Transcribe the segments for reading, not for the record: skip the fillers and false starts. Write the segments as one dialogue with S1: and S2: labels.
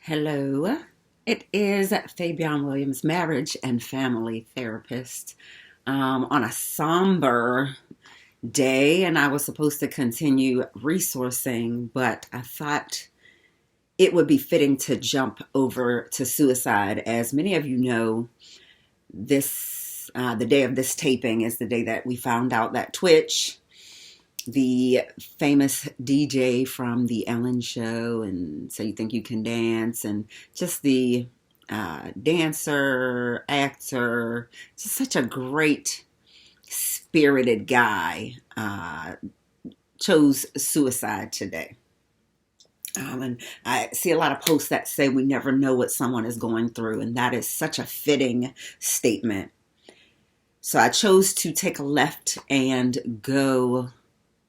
S1: Hello. It is Fabian Williams, marriage and family therapist, on a somber day, and I was supposed to continue resourcing, but I thought it would be fitting to jump over to suicide. As many of you know, the day of this taping is the day that we found out that Twitch, the famous DJ from the Ellen Show and So You Think You Can Dance, and just the dancer, actor, just such a great spirited guy, chose suicide today. And I see a lot of posts that say we never know what someone is going through, and that is such a fitting statement. So I chose to take a left and go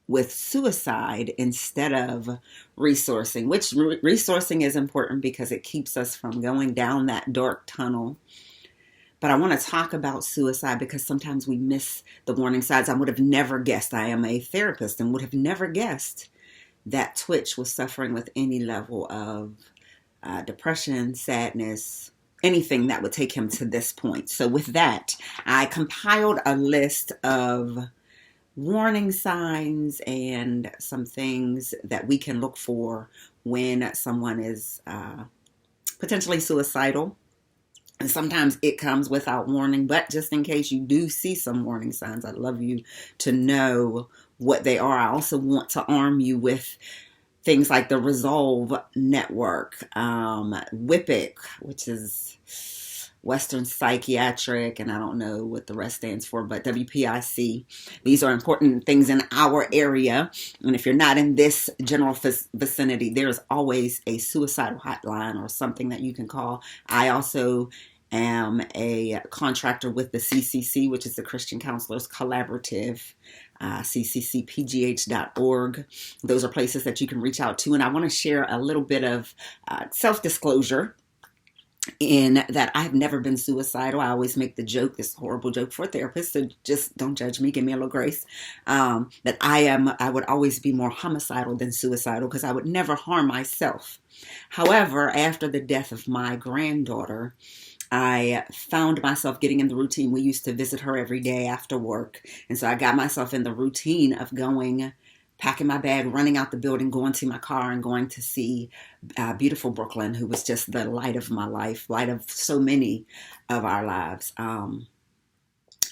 S1: with suicide instead of resourcing, which resourcing is important because it keeps us from going down that dark tunnel. But I want to talk about suicide because sometimes we miss the warning signs. I would have never guessed, I am a therapist, and would have never guessed that Twitch was suffering with any level of depression, sadness, anything that would take him to this point. So with that, I compiled a list of warning signs and some things that we can look for when someone is potentially suicidal. And sometimes it comes without warning, but just in case you do see some warning signs, I'd love you to know what they are. I also want to arm you with things like the Resolve Network, WIPIC, which is Western Psychiatric, and I don't know what the rest stands for, but WPIC. These are important things in our area. And if you're not in this general vicinity, there's always a suicidal hotline or something that you can call. I also am a contractor with the CCC, which is the Christian Counselors Collaborative, cccpgh.org. Those are places that you can reach out to. And I want to share a little bit of self-disclosure in that I've never been suicidal. I always make the joke, this horrible joke for therapists, so just don't judge me, give me a little grace, that I would always be more homicidal than suicidal because I would never harm myself. However, after the death of my granddaughter, I found myself getting in the routine. We used to visit her every day after work. And so I got myself in the routine of going, packing my bag, running out the building, going to my car and going to see beautiful Brooklyn, who was just the light of my life, light of so many of our lives. And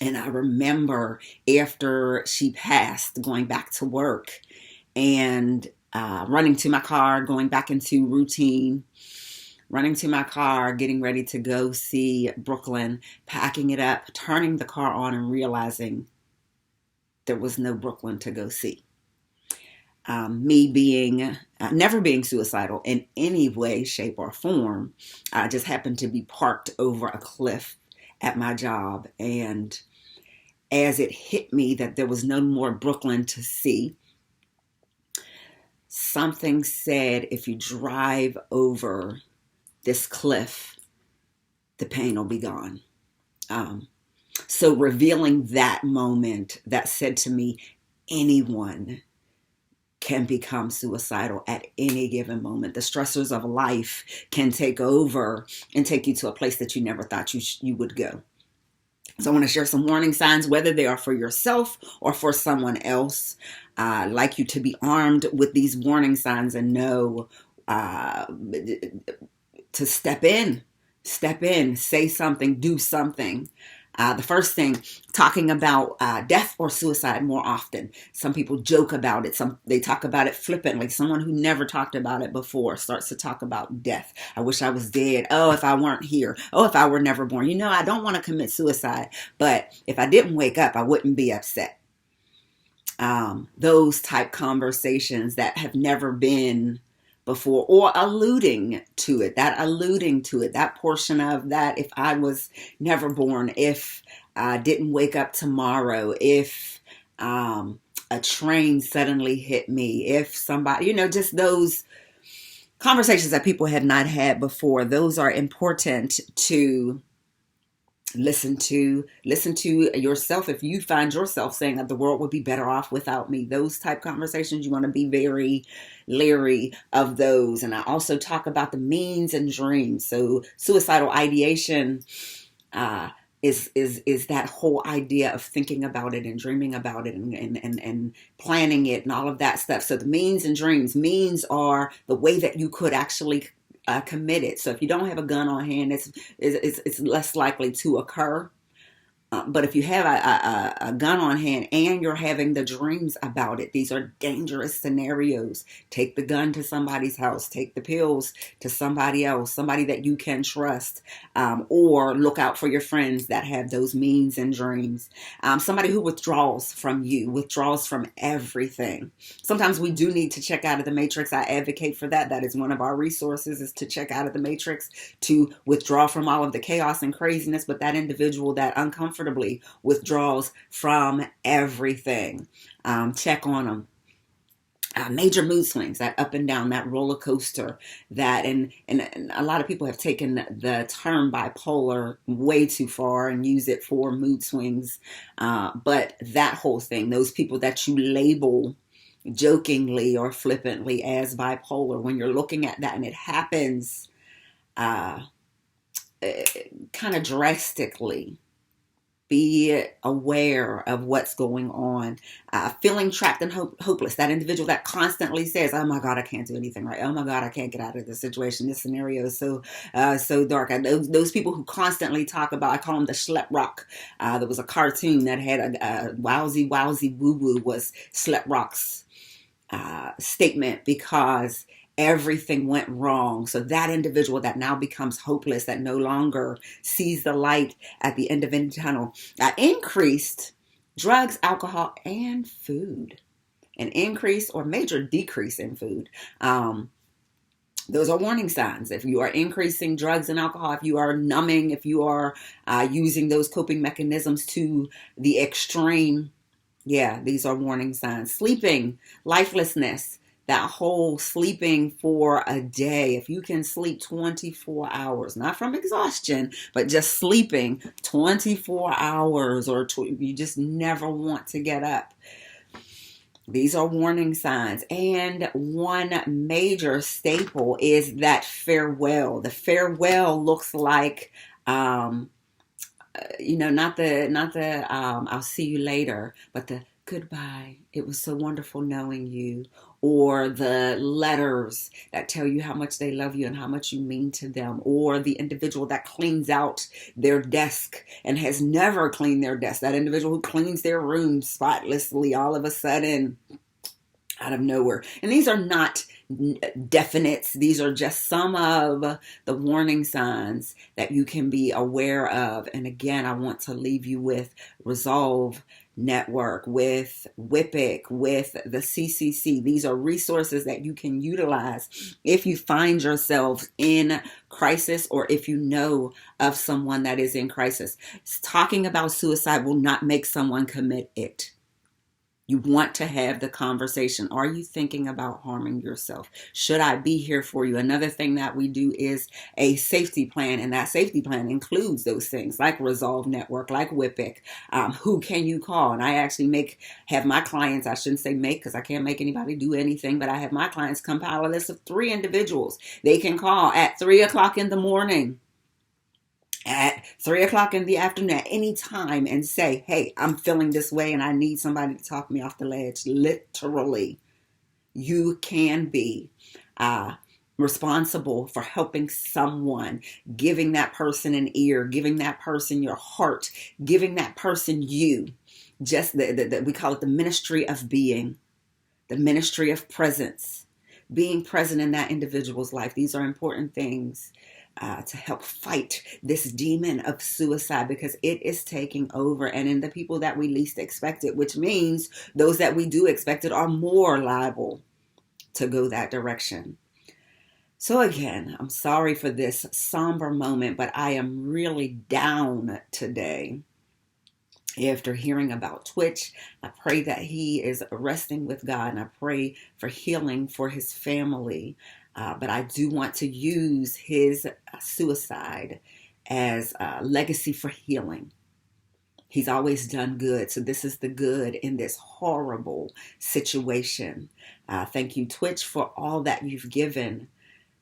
S1: I remember after she passed, going back to work and running to my car, going back into routine, running to my car, getting ready to go see Brooklyn, packing it up, turning the car on and realizing there was no Brooklyn to go see. Me being, never being suicidal in any way, shape, or form, I just happened to be parked over a cliff at my job. And as it hit me that there was no more Brooklyn to see, something said, if you drive over this cliff, the pain will be gone. So revealing that moment that said to me, anyone can become suicidal at any given moment. The stressors of life can take over and take you to a place that you never thought you would go. So I want to share some warning signs, whether they are for yourself or for someone else. I'd like you to be armed with these warning signs and know to step in, say something, do something. The first thing, talking about death or suicide more often. Some people joke about it. They talk about it flippantly. Someone who never talked about it before starts to talk about death. I wish I was dead. Oh, if I weren't here. Oh, if I were never born. You know, I don't want to commit suicide, but if I didn't wake up, I wouldn't be upset. Those type conversations that have never been before, or alluding to it, that portion of that, if I was never born, if I didn't wake up tomorrow, if a train suddenly hit me, if somebody, just those conversations that people had not had before, those are important to Listen to yourself. If you find yourself saying that the world would be better off without me, those type conversations, you want to be very leery of those. And I also talk about the means and dreams. So suicidal ideation uh, is that whole idea of thinking about it and dreaming about it and planning it and all of that stuff. So the means and dreams, means are the way that you could actually commit it. So if you don't have a gun on hand, it's less likely to occur. But if you have a gun on hand and you're having the dreams about it, these are dangerous scenarios. Take the gun to somebody's house, take the pills to somebody else, somebody that you can trust, or look out for your friends that have those means and dreams. Somebody who withdraws from you, withdraws from everything. Sometimes we do need to check out of the matrix. I advocate for that. That is one of our resources, is to check out of the matrix, to withdraw from all of the chaos and craziness. But that individual that uncomfortably withdraws from everything, check on them. Major mood swings, that up and down, that roller coaster, that and a lot of people have taken the term bipolar way too far and use it for mood swings. But that whole thing, those people that you label jokingly or flippantly as bipolar, when you're looking at that and it happens kind of drastically, be aware of what's going on. Feeling trapped and hopeless. That individual that constantly says, "Oh my God, I can't do anything right. Oh my God, I can't get out of this situation. This scenario is so dark." Those people who constantly talk about, I call them the Schlep Rock. There was a cartoon that had a wowsy woo woo, was Schlep Rock's statement, because everything went wrong. So that individual that now becomes hopeless, that no longer sees the light at the end of any tunnel. Increased drugs, alcohol, and food. An increase or major decrease in food. Those are warning signs. If you are increasing drugs and alcohol, if you are numbing, if you are using those coping mechanisms to the extreme, yeah, these are warning signs. Sleeping, lifelessness. That whole sleeping for a day. If you can sleep 24 hours, not from exhaustion, but just sleeping 24 hours, or you just never want to get up. These are warning signs. And one major staple is that farewell. The farewell looks like, not the I'll see you later, but the goodbye, it was so wonderful knowing you, or the letters that tell you how much they love you and how much you mean to them, or the individual that cleans out their desk and has never cleaned their desk, that individual who cleans their room spotlessly all of a sudden out of nowhere. And these are not definites. These are just some of the warning signs that you can be aware of. And again, I want to leave you with Resolve Network, with WIPIC, with the CCC. These are resources that you can utilize if you find yourself in crisis, or if you know of someone that is in crisis. Talking about suicide will not make someone commit it. You want to have the conversation. Are you thinking about harming yourself? Should I be here for you? Another thing that we do is a safety plan, and that safety plan includes those things like Resolve Network, like WIPIC. Who can you call? And I actually have my clients, I shouldn't say make, because I can't make anybody do anything, but I have my clients compile a list of 3 individuals they can call at 3 o'clock in the morning, at 3 o'clock in the afternoon, at any time, and say, "Hey, I'm feeling this way and I need somebody to talk me off the ledge." Literally, you can be responsible for helping someone, giving that person an ear, giving that person your heart, giving that person you. Just we call it the ministry of being, the ministry of presence, being present in that individual's life. These are important things to help fight this demon of suicide, because it is taking over, and in the people that we least expect it, which means those that we do expect it are more liable to go that direction. So again, I'm sorry for this somber moment, but I am really down today. After hearing about Twitch, I pray that he is resting with God, and I pray for healing for his family. But I do want to use his suicide as a legacy for healing. He's always done good. So this is the good in this horrible situation. Thank you, Twitch, for all that you've given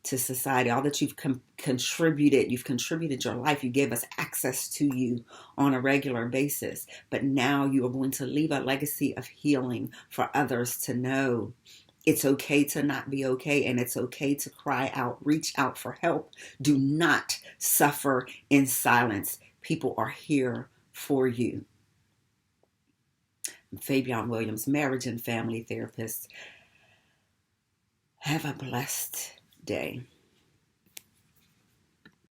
S1: to society, all that you've contributed. You've contributed your life. You gave us access to you on a regular basis. But now you are going to leave a legacy of healing for others to know. It's okay to not be okay, and it's okay to cry out, reach out for help. Do not suffer in silence. People are here for you. Fabian Williams, marriage and family therapist. Have a blessed day.